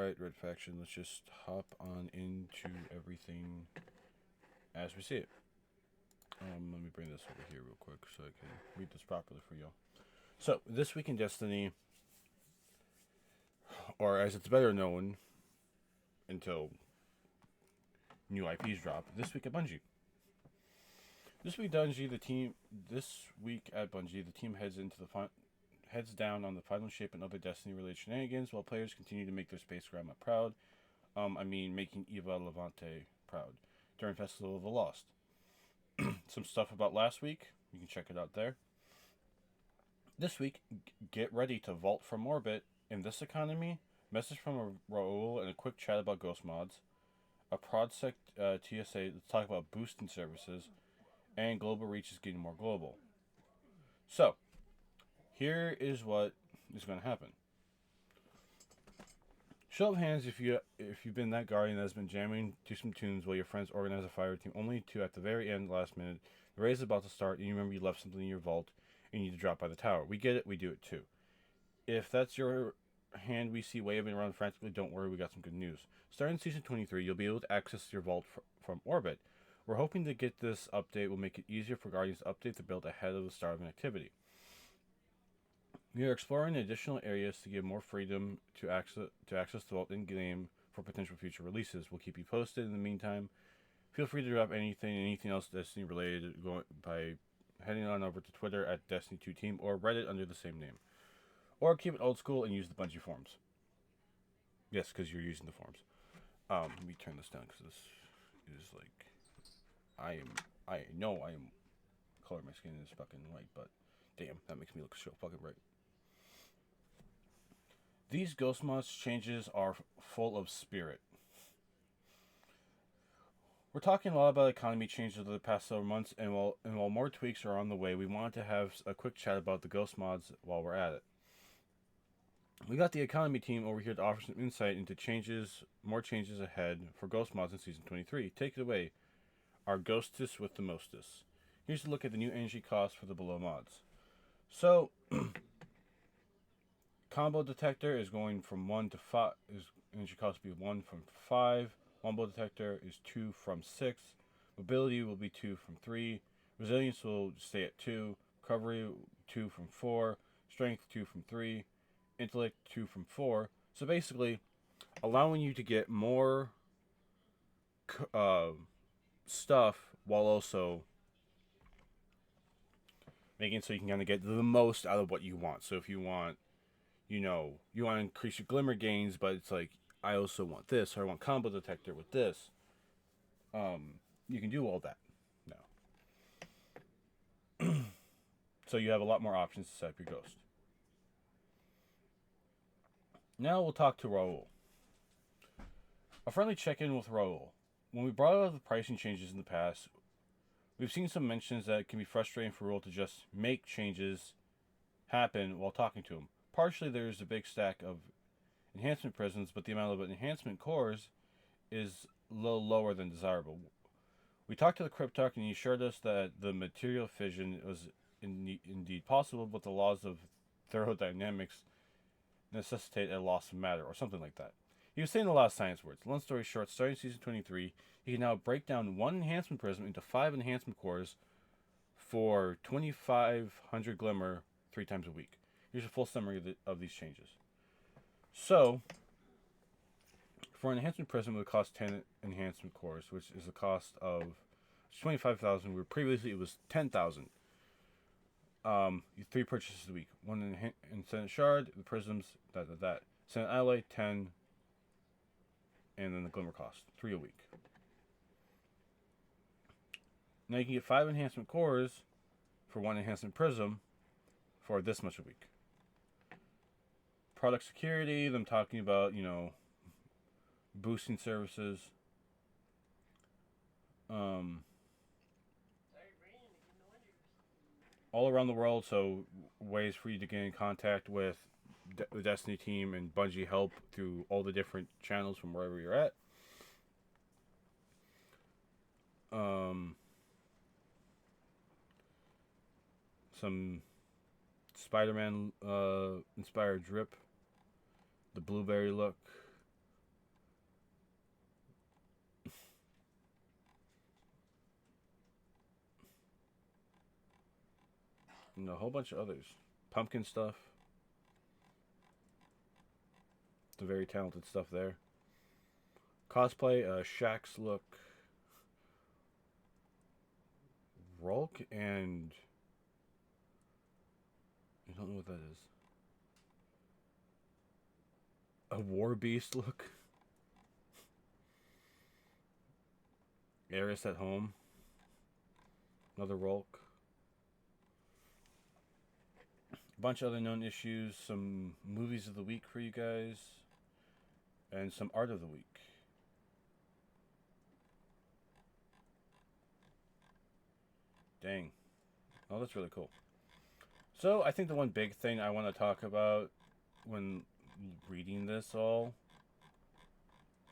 Alright, Red Faction, let's just hop on into everything as we see it. Let me bring this over here real quick so I can read this properly for y'all. So, this week in Destiny, or as it's better known until new IPs drop, this week at Bungie. This week, This week at Bungie, the team heads down on the final shape and other Destiny-related shenanigans, while players continue to make their space grandma proud. Making Eva Levante proud during Festival of the Lost. Some stuff about last week. You can check it out there. This week, get ready to vault from orbit in this economy. Message from Raul and a quick chat about ghost mods. A ProdSec TSA to talk about boosting services. And global reach is getting more global. So, here is what is going to happen. Show of hands if you've been that guardian that has been jamming to some tunes while your friends organize a fire team, only to at the very end, last minute, the raid is about to start, and you remember you left something in your vault, and you need to drop by the tower. We get it, we do it too. If that's your hand we see waving around frantically, don't worry, we got some good news. Starting Season 23, you'll be able to access your vault from orbit. We're hoping to get this update will make it easier for Guardians to update the build ahead of the start of an activity. We are exploring additional areas to give more freedom to access the vault in game for potential future releases. We'll keep you posted. In the meantime, feel free to drop anything else Destiny related by heading on over to Twitter at Destiny2Team or Reddit under the same name. Or keep it old school and use the Bungie forums. Yes, because you're using the forums. Let me turn this down because this is like I know I am color my skin is fucking white, but damn, that makes me look so fucking bright. These Ghost Mods changes are full of spirit. We're talking a lot about economy changes over the past several months, and while more tweaks are on the way, we wanted to have a quick chat about the Ghost Mods while we're at it. We got the economy team over here to offer some insight into more changes ahead for Ghost Mods in Season 23. Take it away, our Ghostess with the mostess. Here's a look at the new energy cost for the below mods. So, combo detector is going from 1 to 5. Energy cost will be 1 from 5. Wombo detector is 2 from 6. Mobility will be 2 from 3. Resilience will stay at 2. Recovery 2 from 4. Strength 2 from 3. Intellect 2 from 4. So basically, allowing you to get more stuff while also making it so you can kind of get the most out of what you want. So if you want, you want to increase your glimmer gains, but it's like, I also want this, or I want combo detector with this. You can do all that now. So you have a lot more options to set up your ghost. Now we'll talk to Raul. A friendly check-in with Raul. When we brought up the pricing changes in the past, we've seen some mentions that it can be frustrating for Raul to just make changes happen while talking to him. Partially, there's a big stack of enhancement prisms, but the amount of enhancement cores is a little lower than desirable. We talked to the Cryptarch, and he assured us that the material fission was indeed possible, but the laws of thermodynamics necessitate a loss of matter, or something like that. He was saying a lot of science words. Long story short, starting Season 23, he can now break down one enhancement prism into 5 enhancement cores for 2,500 glimmer 3 times a week. Here's a full summary of these changes. So, for an enhancement prism, it would cost 10 enhancement cores, which is a cost of 25,000. Where previously it was 10,000. 3 purchases a week. 1 in Senate Shard, the prisms, that. Senate Ally, 10, and then the glimmer cost, 3 a week. Now you can get 5 enhancement cores for 1 enhancement prism for this much a week. Product security, them talking about, boosting services. All around the world, so ways for you to get in contact with the Destiny team and Bungie help through all the different channels from wherever you're at. Some Spider-Man inspired drip, the blueberry look, and a whole bunch of others. Pumpkin stuff. The very talented stuff there. Cosplay, Shaq's look. Rolk and I don't know what that is. A war beast look. Eris at home. Another Rolk. A bunch of other known issues. Some movies of the week for you guys. And some art of the week. Dang. Oh, that's really cool. So, I think the one big thing I want to talk about when reading this all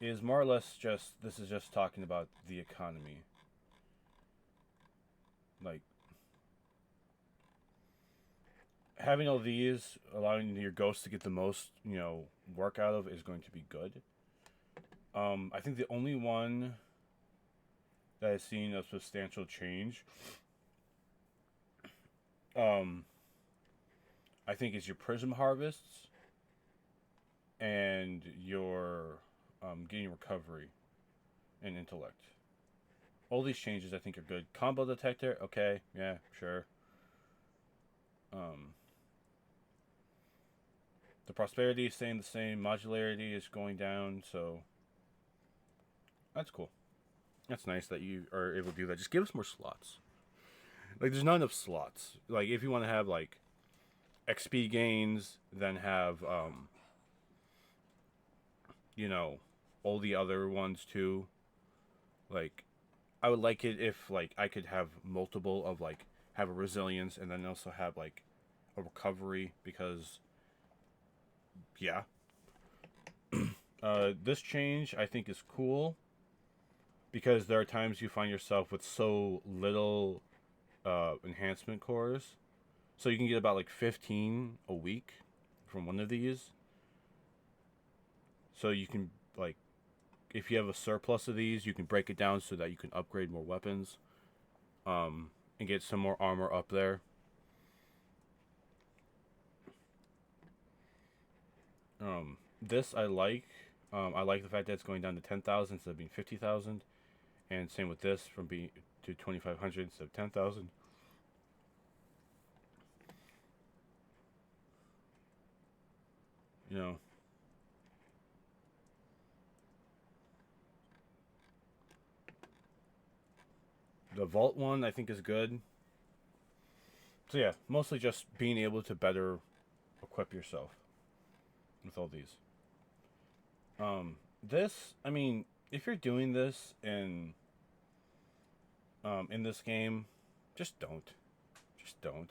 is more or less just this is just talking about the economy. Like having all these, allowing your ghost to get the most, work out of is going to be good. I think the only one that has seen a substantial change, I think is your prism harvests and your getting recovery and intellect. All these changes I think are good. Combo detector, okay, yeah, sure. The prosperity is staying the same. Modularity is going down, so that's cool. That's nice that you are able to do that. Just give us more slots. Like, there's not enough slots. Like, if you want to have, like, XP gains, then have, all the other ones, too. Like, I would like it if, like, I could have multiple of, like, have a resilience and then also have, like, a recovery, because, yeah. This change, I think, is cool, because there are times you find yourself with so little enhancement cores. So you can get about like 15 a week from one of these. So you can, like, if you have a surplus of these, you can break it down so that you can upgrade more weapons, and get some more armor up there. This I like. I like the fact that it's going down to 10,000 instead of being 50,000, and same with this from being to 2,500 instead of 10,000. You know, the vault one I think is good. So yeah, mostly just being able to better equip yourself with all these. This, I mean, if you're doing this in this game, just don't. Just don't.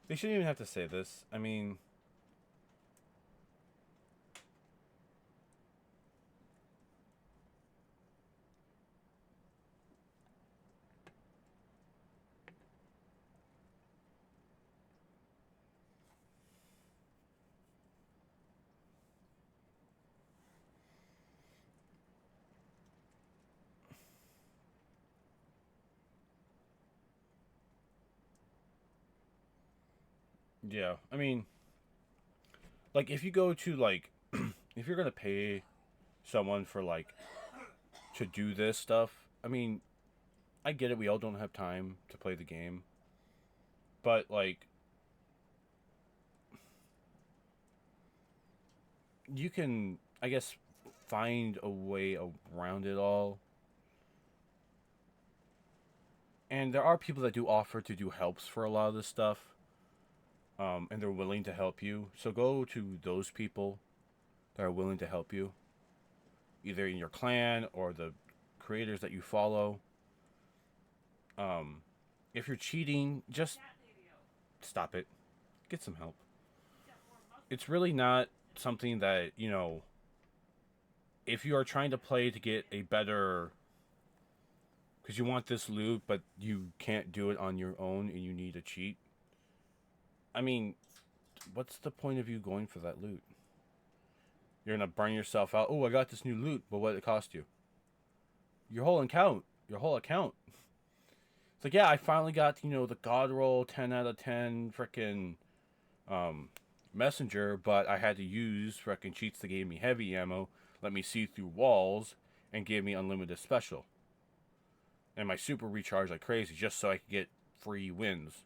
They shouldn't even have to say this. I mean, yeah. I mean, like, if you go to, like, if you're gonna pay someone for, like, to do this stuff, I mean, I get it. We all don't have time to play the game, but, like, you can, I guess, find a way around it all. And there are people that do offer to do helps for a lot of this stuff, and they're willing to help you. So go to those people that are willing to help you, either in your clan or the creators that you follow. If you're cheating, just stop it. Get some help. It's really not something that, if you are trying to play to get a better, because you want this loot, but you can't do it on your own and you need a cheat. I mean, what's the point of you going for that loot? You're gonna burn yourself out. Oh, I got this new loot, but what did it cost you? Your whole account. Your whole account. It's like, yeah, I finally got, the God roll 10 out of 10 freaking messenger, but I had to use freaking cheats that gave me heavy ammo, let me see through walls, and gave me unlimited special. And my super recharged like crazy just so I could get free wins.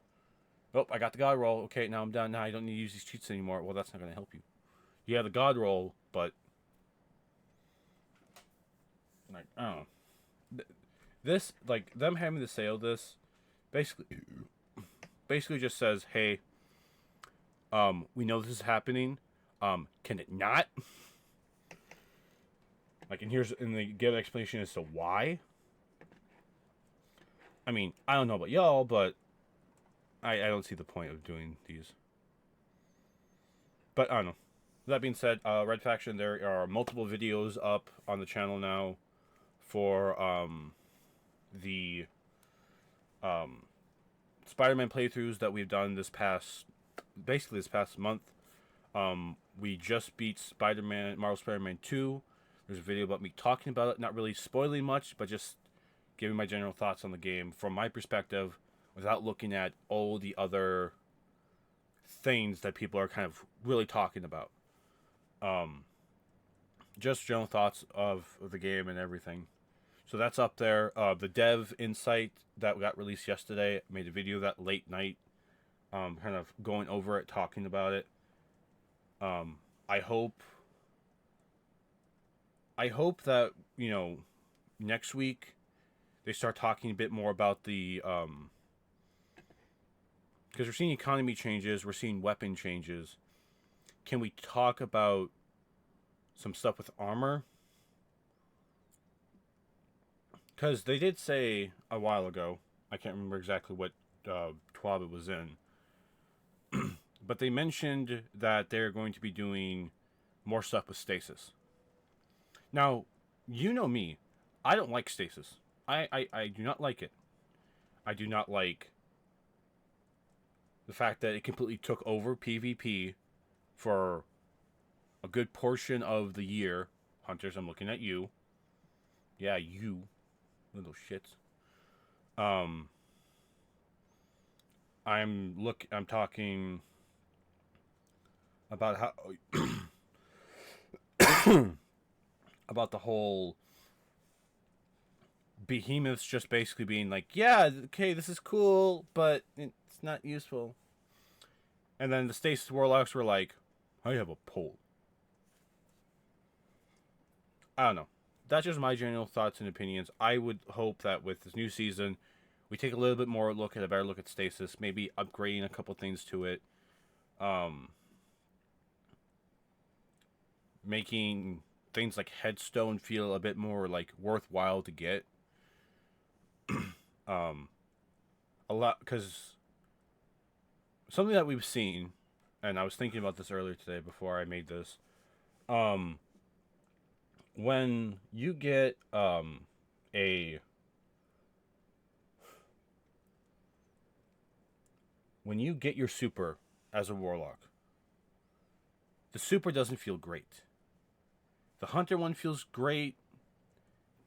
Oh, I got the God roll. Okay, now I'm done. Now I don't need to use these cheats anymore. Well, that's not going to help you. You have the God roll, but like, I don't know. This, like, them having to say all this, basically just says, hey, we know this is happening. Can it not? Like, and they give an explanation as to why. I mean, I don't know about y'all, but I don't see the point of doing these. But I don't know. That being said, Red Faction, there are multiple videos up on the channel now for the Spider-Man playthroughs that we've done basically this past month. We just beat Marvel Spider-Man 2. There's a video about me talking about it, not really spoiling much, but just giving my general thoughts on the game from my perspective without looking at all the other things that people are kind of really talking about. Just general thoughts of the game and everything. So that's up there. The dev insight that got released yesterday, made a video of that late night, kind of going over it, talking about it. I hope that, next week they start talking a bit more about the, because we're seeing economy changes, we're seeing weapon changes. Can we talk about some stuff with armor? Because they did say a while ago, I can't remember exactly what TWAB it was in, but they mentioned that they're going to be doing more stuff with stasis. Now, you know me, I don't like stasis. I do not like it. I do not like the fact that it completely took over PvP for a good portion of the year. Hunters, I'm looking at you. Yeah, you little shits. I'm talking about how about the whole behemoths just basically being like, yeah, okay, this is cool, but it's not useful. And then the stasis warlocks were like, I have a pole. I don't know. That's just my general thoughts and opinions. I would hope that with this new season, we take a little bit more look at a better look at stasis, maybe upgrading a couple things to it, making things like Headstone feel a bit more like worthwhile to get. A lot, because something that we've seen, and I was thinking about this earlier today before I made this. When you get when you get your super as a warlock, the super doesn't feel great. The hunter one feels great.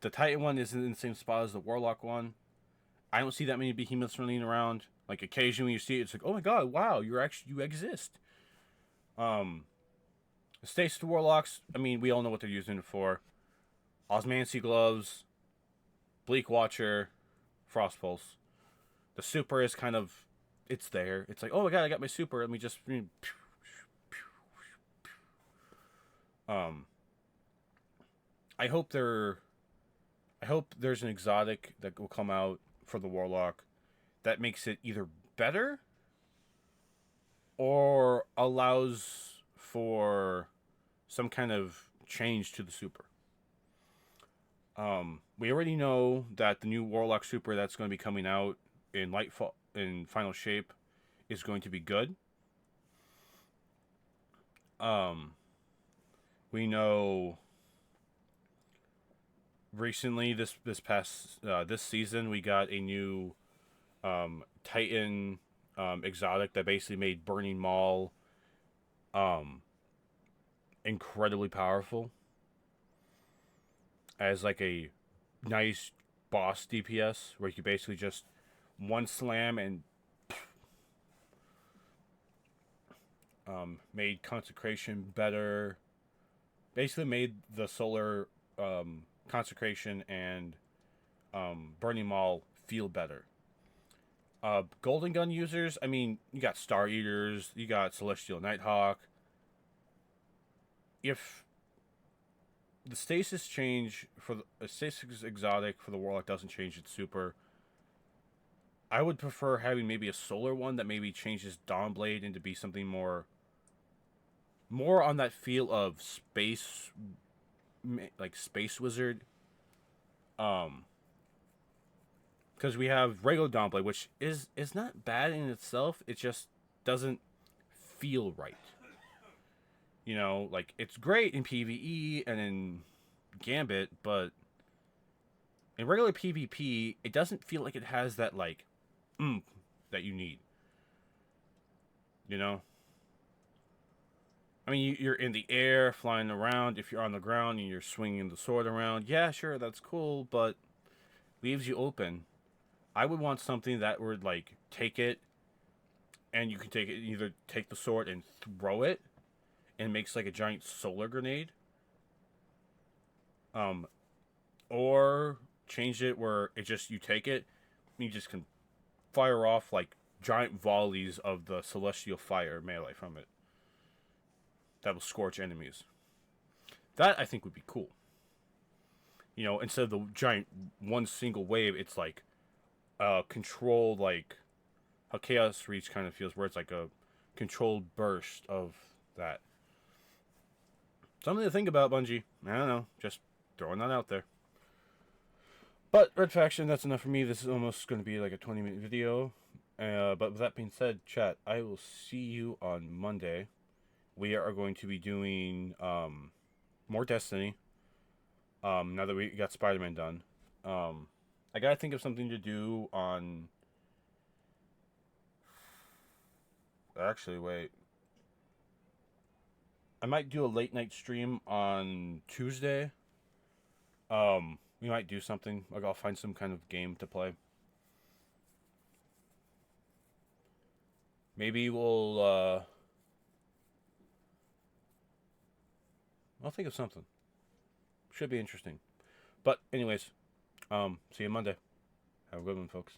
The titan one isn't in the same spot as the warlock one. I don't see that many behemoths running around. Like, occasionally you see it, it's like, oh my god, wow, you exist. The stasis warlocks, I mean, we all know what they're using it for. Osmancy gloves, Bleak Watcher, Frost Pulse. The super is kind of, it's there. It's like, oh my god, I got my super. Let me just, I hope there's an exotic that will come out for the warlock that makes it either better or allows for some kind of change to the super. We already know that the new warlock super that's going to be coming out in Final Shape is going to be good. We know recently this season we got a new Titan exotic that basically made Burning Maul incredibly powerful as like a nice boss DPS where you basically just one slam and made consecration better. Basically, made the solar consecration and burning maul feel better. Golden gun users, I mean, you got Star Eaters, you got Celestial Nighthawk. If the stasis change for the stasis exotic for the warlock doesn't change its super, I would prefer having maybe a solar one that maybe changes Dawnblade into be something more on that feel of space, like Space Wizard. Because we have regular Dawnblade, which is not bad in itself. It just doesn't feel right. You know, like it's great in PvE and in Gambit, but in regular PvP, it doesn't feel like it has that like that you need. You know, I mean, you're in the air, flying around. If you're on the ground and you're swinging the sword around, yeah, sure, that's cool, but leaves you open. I would want something that would like take it, and you can take it either take the sword and throw it, and it makes like a giant solar grenade. Um, or change it where it just you take it, and you just can fire off like giant volleys of the celestial fire melee from it. That will scorch enemies. That I think would be cool. You know, instead of the giant one single wave, it's like controlled, like how Chaos Reach kind of feels, where it's like a controlled burst of that. Something to think about, Bungie. I don't know, just throwing that out there. But Red Faction, that's enough for me. This is almost going to be like a 20-minute video. But with that being said, chat, I will see you on Monday. We are going to be doing more Destiny. Now that we got Spider-Man done. I gotta think of something to do on... Actually, wait. I might do a late night stream on Tuesday. We might do something. Like I'll find some kind of game to play. Maybe we'll, I'll think of something. Should be interesting. But anyways, see you Monday. Have a good one, folks.